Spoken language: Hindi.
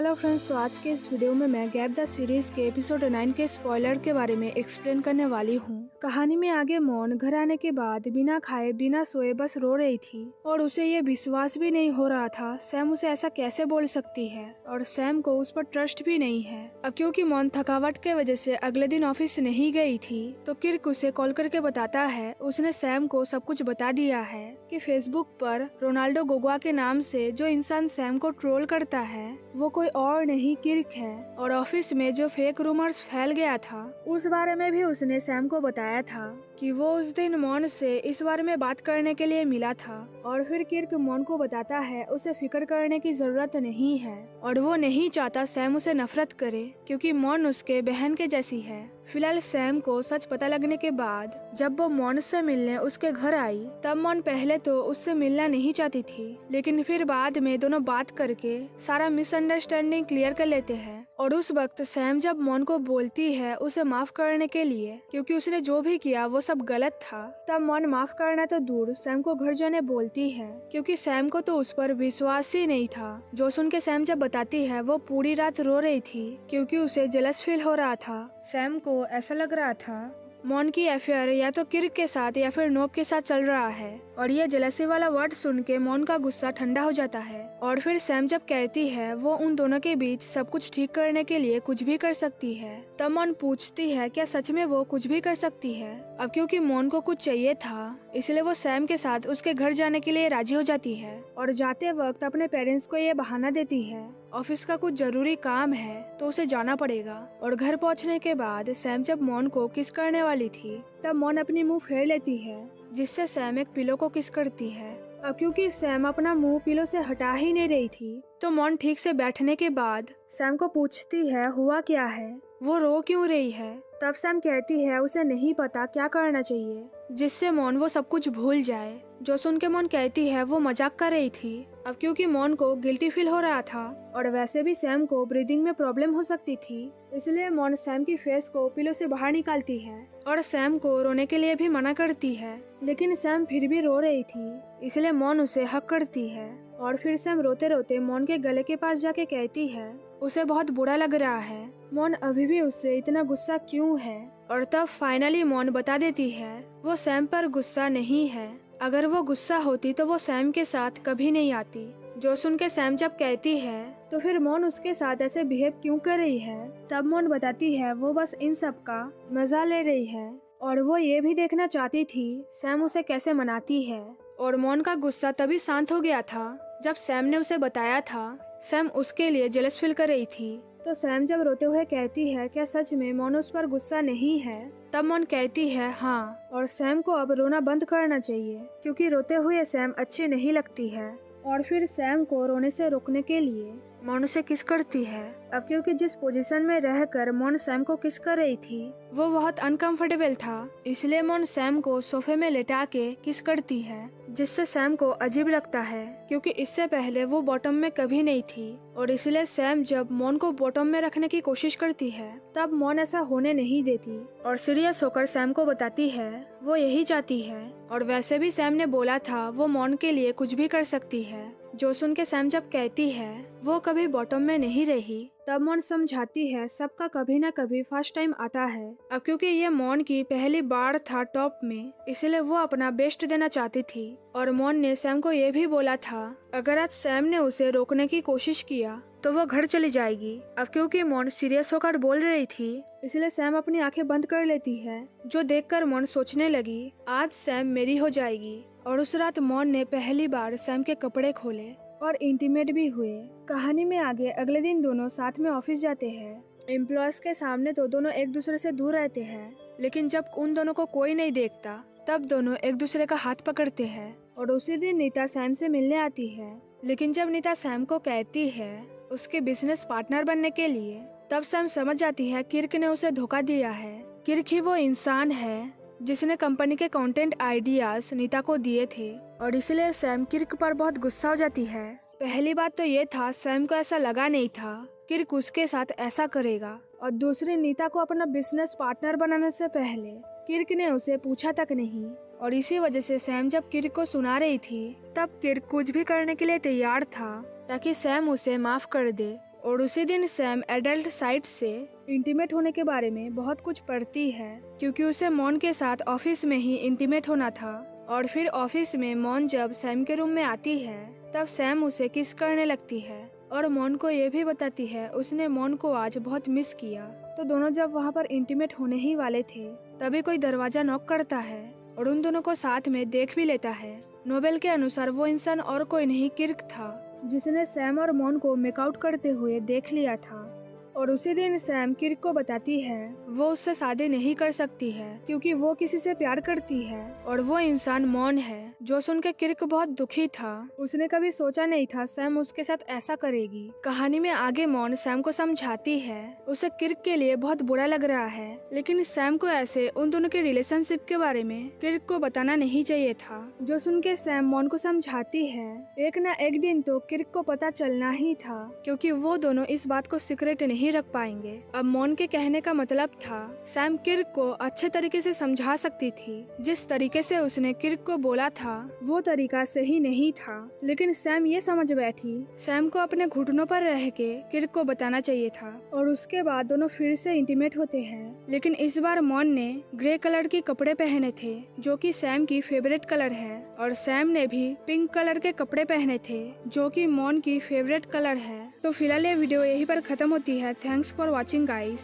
हेलो फ्रेंड्स, तो आज के इस वीडियो में मैं गैप द सीरीज के एपिसोड 9 के स्पॉइलर के बारे में एक्सप्लेन करने वाली हूँ। कहानी में आगे मौन घर आने के बाद बिना खाए बिना सोए बस रो रही थी और उसे ये विश्वास भी नहीं हो रहा था सैम उसे ऐसा कैसे बोल सकती है और सैम को उस पर ट्रस्ट भी नहीं है। अब क्योंकि मौन थकावट के वजह से अगले दिन ऑफिस नहीं गई थी तो किर्क उसे कॉल करके बताता है उसने सैम को सब कुछ बता दिया है कि फेसबुक पर रोनाल्डो गोगवा के नाम से जो इंसान सैम को ट्रोल करता है वो कोई और नहीं किर्क है और ऑफिस में जो फेक रूमर्स फैल गया था उस बारे में भी उसने सैम को बताया था कि वो उस दिन मौन से इस बारे में बात करने के लिए मिला था। और फिर किर्क मौन को बताता है उसे फिक्र करने की जरूरत नहीं है और वो नहीं चाहता सैम उसे नफरत करे क्योंकि मौन उसके बहन के जैसी है। फिलहाल सैम को सच पता लगने के बाद जब वो मौन से मिलने उसके घर आई तब मौन पहले तो उससे मिलना नहीं चाहती थी, लेकिन फिर बाद में दोनों बात करके सारा मिसअंडरस्टैंडिंग क्लियर कर लेते हैं। और उस वक्त सैम जब मौन को बोलती है उसे माफ करने के लिए क्योंकि उसने जो भी किया वो सब गलत था, तब मौन माफ करना तो दूर सैम को घर जाने बोलती है क्योंकि सैम को तो उस पर विश्वास ही नहीं था। जो सुन के सैम जब बताती है वो पूरी रात रो रही थी क्योंकि उसे जेलस फील हो रहा था। सैम को ऐसा लग रहा था मौन की अफेयर या तो किर्क के साथ या फिर नोब के साथ चल रहा है और ये जेलसी वाला वर्ड सुन के मौन का गुस्सा ठंडा हो जाता है। और फिर सैम जब कहती है वो उन दोनों के बीच सब कुछ ठीक करने के लिए कुछ भी कर सकती है तब मौन पूछती है क्या सच में वो कुछ भी कर सकती है। अब क्योंकि मौन को कुछ चाहिए था इसलिए वो सैम के साथ उसके घर जाने के लिए राजी हो जाती है और जाते वक्त अपने पेरेंट्स को ये बहाना देती है ऑफिस का कुछ जरूरी काम है तो उसे जाना पड़ेगा। और घर पहुंचने के बाद सैम जब मौन को किस करने वाली थी तब मौन अपनी मुंह फेर लेती है जिससे सैम एक पिलो को किस करती है। अब क्योंकि सैम अपना मुंह पिलो से हटा ही नहीं रही थी तो मौन ठीक से बैठने के बाद सैम को पूछती है हुआ क्या है, वो रो क्यों रही है। तब सैम कहती है उसे नहीं पता क्या करना चाहिए जिससे मौन वो सब कुछ भूल जाए। जो सुन के मौन कहती है वो मजाक कर रही थी। अब क्योंकि मौन को गिल्टी फील हो रहा था और वैसे भी सैम को ब्रीदिंग में प्रॉब्लम हो सकती थी इसलिए मौन सैम की फेस को पिलो से बाहर निकालती है और सैम को रोने के लिए भी मना करती है, लेकिन सैम फिर भी रो रही थी इसलिए मौन उसे हक करती है। और फिर सैम रोते रोते मौन के गले के पास जाके कहती है उसे बहुत बुरा लग रहा है मौन अभी भी उससे इतना गुस्सा क्यों है। और तब फाइनली मौन बता देती है वो सैम पर गुस्सा नहीं है, अगर वो गुस्सा होती तो वो सैम के साथ कभी नहीं आती। जो सुन के सैम जब कहती है तो फिर मौन उसके साथ ऐसे बिहेव क्यों कर रही है तब मौन बताती है वो बस इन सब का मजा ले रही है और वो ये भी देखना चाहती थी सैम उसे कैसे मनाती है। और मौन का गुस्सा तभी शांत हो गया था जब सैम ने उसे बताया था सैम उसके लिए जेलस फील कर रही थी। तो सैम जब रोते हुए कहती है क्या सच में मौन उस पर गुस्सा नहीं है तब मौन कहती है हाँ, और सैम को अब रोना बंद करना चाहिए क्योंकि रोते हुए सैम अच्छी नहीं लगती है। और फिर सैम को रोने से रोकने के लिए मौन उसे किस करती है। अब क्योंकि जिस पोजीशन में रहकर मौन सैम को किस कर रही थी वो बहुत अनकंफर्टेबल था इसलिए मौन सैम को सोफे में लेटा के किस करती है जिससे सैम को अजीब लगता है क्योंकि इससे पहले वो बॉटम में कभी नहीं थी। और इसलिए सैम जब मौन को बॉटम में रखने की कोशिश करती है तब मौन ऐसा होने नहीं देती और सीरियस होकर सैम को बताती है वो यही चाहती है और वैसे भी सैम ने बोला था वो मौन के लिए कुछ भी कर सकती है। जो सुन के सैम जब कहती है वो कभी बॉटम में नहीं रही तब मौन समझाती है सबका कभी न कभी फर्स्ट टाइम आता है। अब क्योंकि ये मौन की पहली बार था टॉप में इसलिए वो अपना बेस्ट देना चाहती थी। और मौन ने सैम को ये भी बोला था अगर आज सैम ने उसे रोकने की कोशिश किया तो वो घर चली जाएगी। अब क्योंकि मौन सीरियस होकर बोल रही थी इसलिए सैम अपनी आंखें बंद कर लेती है जो देखकर मौन सोचने लगी आज सैम मेरी हो जाएगी। और उस रात मौन ने पहली बार सैम के कपड़े खोले और इंटीमेट भी हुए। कहानी में आगे अगले दिन दोनों साथ में ऑफिस जाते हैं। एम्प्लॉयज के सामने तो दोनों एक दूसरे से दूर रहते हैं लेकिन जब उन दोनों को कोई नहीं देखता तब दोनों एक दूसरे का हाथ पकड़ते हैं। और उसी दिन नीता सैम से मिलने आती है, लेकिन जब नीता सैम को कहती है उसके बिजनेस पार्टनर बनने के लिए तब सैम समझ जाती है किर्क ने उसे धोखा दिया है। किर्क ही वो इंसान है जिसने कंपनी के कंटेंट आइडियाज नीता को दिए थे और इसलिए सैम किर्क पर बहुत गुस्सा हो जाती है। पहली बात तो ये था सैम को ऐसा लगा नहीं था किर्क उसके साथ ऐसा करेगा और दूसरी नीता को अपना बिजनेस पार्टनर बनाने से पहले किर्क ने उसे पूछा तक नहीं। और इसी वजह से सैम जब किर्क को सुना रही थी तब किर्क कुछ भी करने के लिए तैयार था ताकि सैम उसे माफ कर दे। और उसी दिन सैम एडल्ट साइट से इंटीमेट होने के बारे में बहुत कुछ पढ़ती है, क्योंकि उसे मॉन के साथ ऑफिस में ही इंटीमेट होना था। और फिर ऑफिस में मॉन जब सैम के रूम में आती है तब सैम उसे किस करने लगती है और मॉन को ये भी बताती है उसने मॉन को आज बहुत मिस किया। तो दोनों जब वहाँ पर इंटीमेट होने ही वाले थे तभी कोई दरवाजा नॉक करता है और उन दोनों को साथ में देख भी लेता है। नोबेल के अनुसार वो इंसान और कोई नहीं किर्क था, जिसने सैम और मॉन को मेकआउट करते हुए देख लिया था। और उसी दिन सैम किर्क को बताती है वो उससे शादी नहीं कर सकती है क्योंकि वो किसी से प्यार करती है और वो इंसान मॉन है, जो सुन के किर्क बहुत दुखी था। उसने कभी सोचा नहीं था सैम उसके साथ ऐसा करेगी। कहानी में आगे मॉन सैम को समझाती है उसे किर्क के लिए बहुत बुरा लग रहा है, लेकिन सैम को ऐसे उन दोनों के रिलेशनशिप के बारे में किर्क को बताना नहीं चाहिए था। जो सुन के सैम मॉन को समझाती है एक न एक दिन तो किर्क को पता चलना ही था, क्योंकि वो दोनों इस बात को सीक्रेट नहीं रख पाएंगे। अब मॉन के कहने का मतलब था सैम किर्क को अच्छे तरीके से समझा सकती थी। जिस तरीके से उसने किर्क को बोला था वो तरीका सही नहीं था, लेकिन सैम ये समझ बैठी सैम को अपने घुटनों पर रह के किर्क को बताना चाहिए था। और उसके बाद दोनों फिर से इंटीमेट होते हैं, लेकिन इस बार मॉन ने ग्रे कलर के कपड़े पहने थे जो कि सैम की फेवरेट कलर है, और सैम ने भी पिंक कलर के कपड़े पहने थे जो कि मॉन की फेवरेट कलर है। तो फिलहाल ये वीडियो यहीं पर खत्म होती है। Thanks for watching guys.